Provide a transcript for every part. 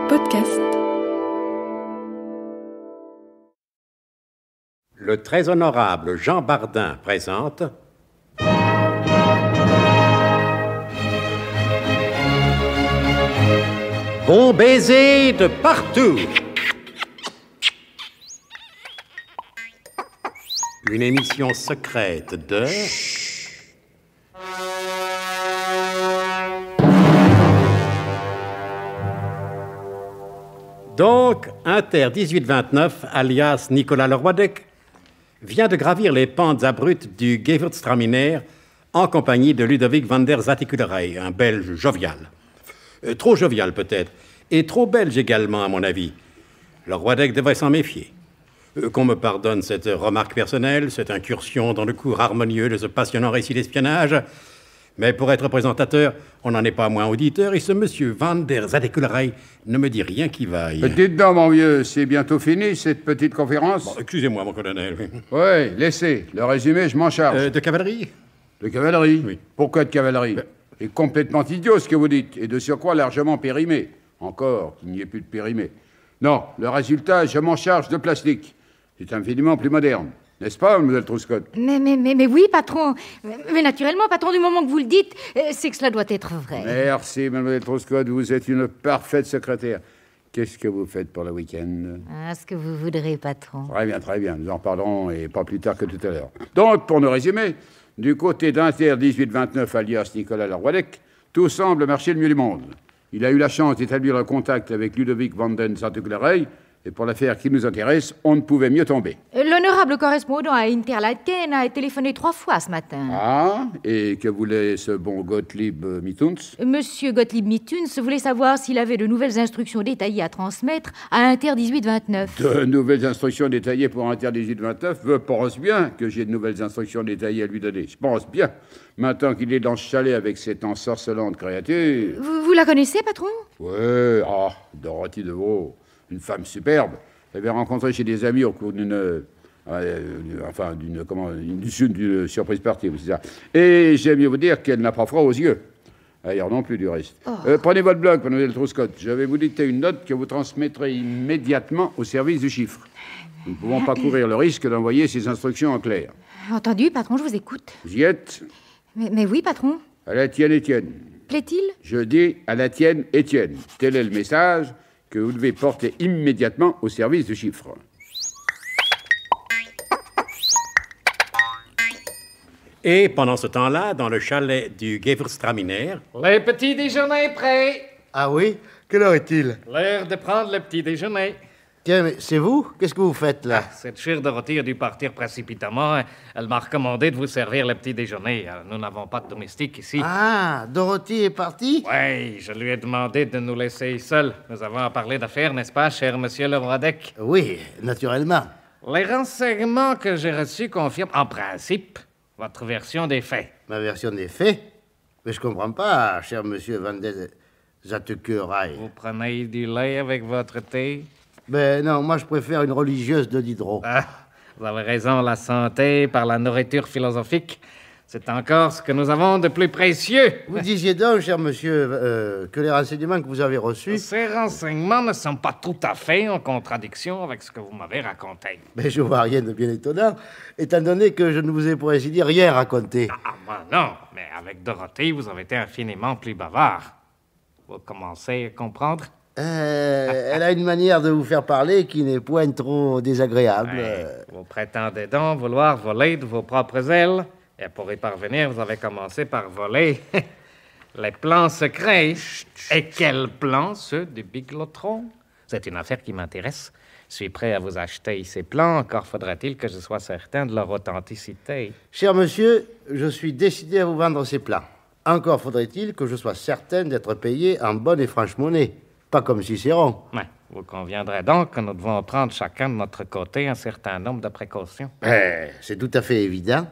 Podcast. Le très honorable Jean Bardin présente... Bon baiser de partout. Une émission secrète de... Donc, Inter 1829, alias Nicolas Leroi-Dec, vient de gravir les pentes abruptes du Gewürztraminer en compagnie de Ludovic van der Zatikulerij, un Belge jovial. Trop jovial peut-être, et trop belge également à mon avis. Leroi-Dec devrait s'en méfier. Qu'on me pardonne cette remarque personnelle, cette incursion dans le cours harmonieux de ce passionnant récit d'espionnage, mais pour être présentateur, on n'en est pas moins auditeur, et ce monsieur van der Zatikulerij ne me dit rien qui vaille. Dites-donc, mon vieux, c'est bientôt fini, cette petite conférence? Bon, excusez-moi, mon colonel. Oui, laissez. Le résumé, je m'en charge. De cavalerie? De cavalerie? Oui. Pourquoi de cavalerie? C'est complètement idiot, ce que vous dites, et de surcroît largement périmé. Encore qu'il n'y ait plus de périmé. Non, le résultat, je m'en charge de plastique. C'est infiniment plus moderne. N'est-ce pas, mademoiselle Truscott? Mais oui, patron. Mais naturellement, patron, du moment que vous le dites, c'est que cela doit être vrai. Merci, mademoiselle Truscott, vous êtes une parfaite secrétaire. Qu'est-ce que vous faites pour le week-end? Ah, ce que vous voudrez, patron. Très bien, nous en reparlerons, et pas plus tard que tout à l'heure. Donc, pour nous résumer, du côté d'Inter 1829, alias Nicolas Leroi-Dec, tout semble marcher le mieux du monde. Il a eu la chance d'établir le contact avec Ludovic van der Zatikulerij, et pour l'affaire qui nous intéresse, on ne pouvait mieux tomber. L'honorable correspondant à Interlaken a téléphoné 3 fois ce matin. Ah, et que voulait ce bon Gottlieb Mithuns? Monsieur Gottlieb Mithuns voulait savoir s'il avait de nouvelles instructions détaillées à transmettre à Inter 1829. De nouvelles instructions détaillées pour Inter 1829? Je pense bien que j'ai de nouvelles instructions détaillées à lui donner. Je pense bien. Maintenant qu'il est dans ce chalet avec cette ensorcelante créature... Vous la connaissez, patron? Ouais, Dorothy DeVaux. Une femme superbe. J'avais rencontré chez des amis au cours d'une surprise party, c'est ça. Et j'aime mieux vous dire qu'elle n'a pas froid aux yeux. Ailleurs non plus, du reste. Prenez votre bloc, mademoiselle Truscott. Je vais vous dicter une note que vous transmettrez immédiatement au service du chiffre. Nous ne pouvons pas courir le risque d'envoyer ces instructions en clair. Entendu, patron, je vous écoute. Vous y êtes? Mais oui, patron. À la tienne, Étienne. Plaît-il? Je dis à la tienne, Étienne. Tel est le message que vous devez porter immédiatement au service du chiffre. Et pendant ce temps-là, dans le chalet du Gewürztraminer... Le petit déjeuner est prêt. Ah oui? Quelle heure est-il? L'heure de prendre le petit déjeuner. Tiens, mais c'est vous? Qu'est-ce que vous faites là? Cette chère Dorothée a dû partir précipitamment. Elle m'a recommandé de vous servir le petit déjeuner. Nous n'avons pas de domestique ici. Ah, Dorothy est partie? Oui, je lui ai demandé de nous laisser seuls. Nous avons à parler d'affaires, n'est-ce pas, cher monsieur Leroi-Dec? Oui, naturellement. Les renseignements que j'ai reçus confirment, en principe, votre version des faits. Ma version des faits? Mais je comprends pas, cher monsieur van der Zatikulerij. Vous prenez du lait avec votre thé? Ben non, moi je préfère une religieuse de Diderot. Ah, vous avez raison, la santé par la nourriture philosophique, c'est encore ce que nous avons de plus précieux. Vous disiez donc, cher monsieur, que les renseignements que vous avez reçus... Ces renseignements ne sont pas tout à fait en contradiction avec ce que vous m'avez raconté. Mais je vois rien de bien étonnant, étant donné que je ne vous ai pour ainsi dire rien raconté. Moi non, mais avec Dorothée, vous avez été infiniment plus bavard. Vous commencez à comprendre? Elle a une manière de vous faire parler qui n'est point trop désagréable. Vous prétendez donc vouloir voler de vos propres ailes, et pour y parvenir, vous avez commencé par voler les plans secrets. Et quels plans, ceux du Biglotron? C'est une affaire qui m'intéresse. Je suis prêt à vous acheter ces plans, encore faudrait-il que je sois certain de leur authenticité. Cher monsieur, je suis décidé à vous vendre ces plans. Encore faudrait-il que je sois certain d'être payé en bonne et franche monnaie. Pas comme Cicéron. Ouais, vous conviendrez donc que nous devons prendre chacun de notre côté un certain nombre de précautions. C'est tout à fait évident.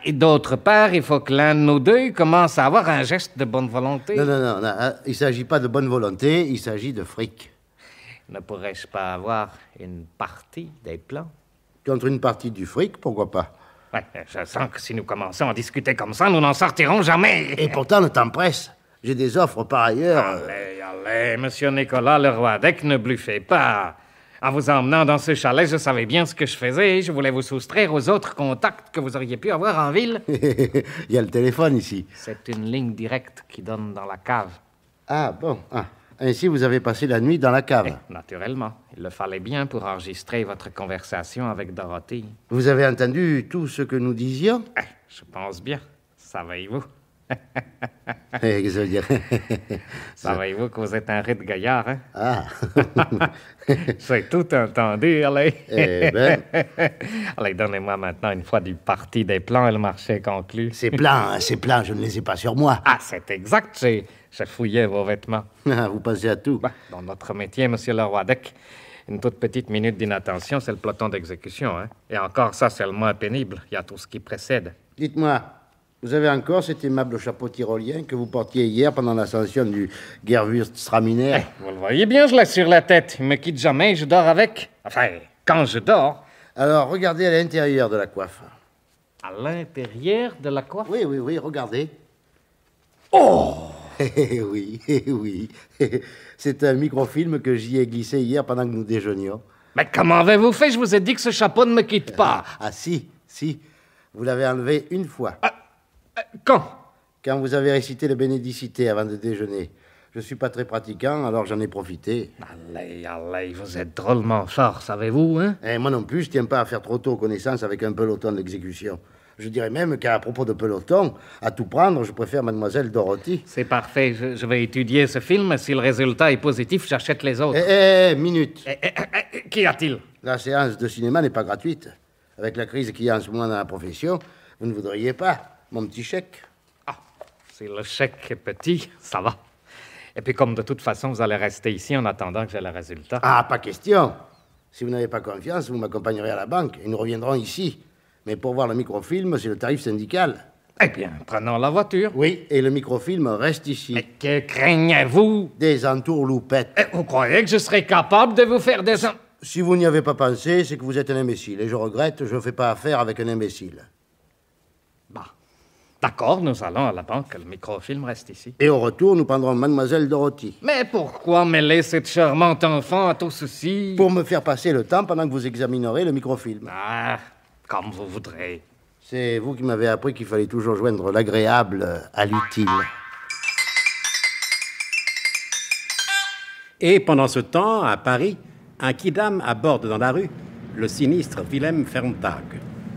Et d'autre part, il faut que l'un de nous deux commence à avoir un geste de bonne volonté. Non, il ne s'agit pas de bonne volonté, il s'agit de fric. Ne pourrais-je pas avoir une partie des plans? Contre une partie du fric, pourquoi pas? Ouais, je sens que si nous commençons à discuter comme ça, nous n'en sortirons jamais. Et pourtant, le temps presse. J'ai des offres par ailleurs. Allez, monsieur Nicolas Leroy-Dec, ne bluffez pas. En vous emmenant dans ce chalet, je savais bien ce que je faisais. Je voulais vous soustraire aux autres contacts que vous auriez pu avoir en ville. Il y a le téléphone ici. C'est une ligne directe qui donne dans la cave. Ah, bon. Ah. Ainsi, vous avez passé la nuit dans la cave. Naturellement. Il le fallait bien pour enregistrer votre conversation avec Dorothy. Vous avez entendu tout ce que nous disions? Je pense bien. Savez-vous? Qu'est-ce que ça veut dire? Savez-vous que vous êtes un rude gaillard, hein? Ah. J'ai tout entendu, allez. Eh ben. Allez, donnez-moi maintenant une fois du parti des plans et le marché conclu. Ces plans, je ne les ai pas sur moi. Ah, c'est exact, j'ai fouillé vos vêtements. Vous pensez à tout. Dans notre métier, monsieur Leroy-Dec, une toute petite minute d'inattention, c'est le peloton d'exécution, hein? Et encore ça, c'est le moins pénible. Il y a tout ce qui précède. Dites-moi, vous avez encore cet aimable chapeau tyrolien que vous portiez hier pendant l'ascension du Gewürztraminer? Vous le voyez bien, je l'ai sur la tête. Il me quitte jamais, je dors avec. Enfin, quand je dors. Alors, regardez à l'intérieur de la coiffe. À l'intérieur de la coiffe? Oui, regardez. Oh! Oui. C'est un microfilm que j'y ai glissé hier pendant que nous déjeunions. Mais comment avez-vous fait? Je vous ai dit que ce chapeau ne me quitte pas. Si. Vous l'avez enlevé une fois. Quand? Quand vous avez récité le bénédicité avant de déjeuner. Je suis pas très pratiquant, alors j'en ai profité. Allez, vous êtes drôlement fort, savez-vous, hein? Et moi non plus, je tiens pas à faire trop tôt connaissance avec un peloton d'exécution. Je dirais même qu'à propos de peloton, à tout prendre, je préfère Mademoiselle Dorothy. C'est parfait, je vais étudier ce film. Si le résultat est positif, j'achète les autres. Minute. Qu'y a-t-il? La séance de cinéma n'est pas gratuite. Avec la crise qu'il y a en ce moment dans la profession, vous ne voudriez pas mon petit chèque? Ah, si le chèque est petit, ça va. Et puis comme de toute façon, vous allez rester ici en attendant que j'ai le résultat. Ah, pas question. Si vous n'avez pas confiance, vous m'accompagnerez à la banque et nous reviendrons ici. Mais pour voir le microfilm, c'est le tarif syndical. Eh bien, prenons la voiture. Oui, et le microfilm reste ici. Mais que craignez-vous? Des entourloupettes. Vous croyez que je serais capable de vous faire des... Si vous n'y avez pas pensé, c'est que vous êtes un imbécile. Et je regrette, je ne fais pas affaire avec un imbécile. Bah, d'accord, nous allons à la banque. Le microfilm reste ici. Et au retour, nous prendrons Mademoiselle Dorothy. Mais pourquoi mêler cette charmante enfant à tout ceci? Pour me faire passer le temps pendant que vous examinerez le microfilm. Ah, comme vous voudrez. C'est vous qui m'avez appris qu'il fallait toujours joindre l'agréable à l'utile. Et pendant ce temps, à Paris, un quidam aborde dans la rue le sinistre Wilhelm Ferntag.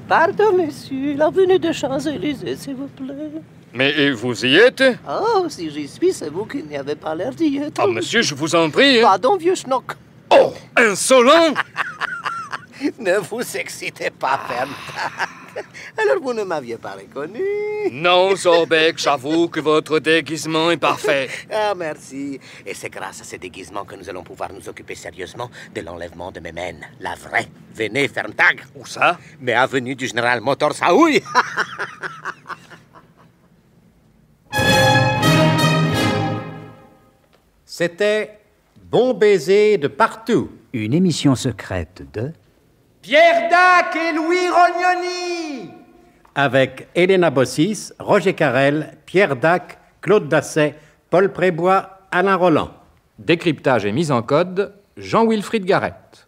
Pardon, monsieur, l'avenue de Champs-Élysées, s'il vous plaît. Mais vous y êtes? Oh, si j'y suis, c'est vous qui n'y avez pas l'air d'y être. Ah, monsieur, je vous en prie. Pardon, vieux schnock. Oh, insolent! Ne vous excitez pas, Ferntag. Alors, vous ne m'aviez pas reconnu. Non, Zorbeck, j'avoue que votre déguisement est parfait. Ah, merci. Et c'est grâce à ce déguisement que nous allons pouvoir nous occuper sérieusement de l'enlèvement de Mémène, la vraie. Venez, Ferntag. Où ça? Mais avenue du général Motor Saoui. C'était Bon baiser de partout. Une émission secrète de... Pierre Dac et Louis Rognoni. Avec Elena Bossis, Roger Carrel, Pierre Dac, Claude Dasset, Paul Prébois, Alain Roland. Décryptage et mise en code, Jean-Wilfried Garrett.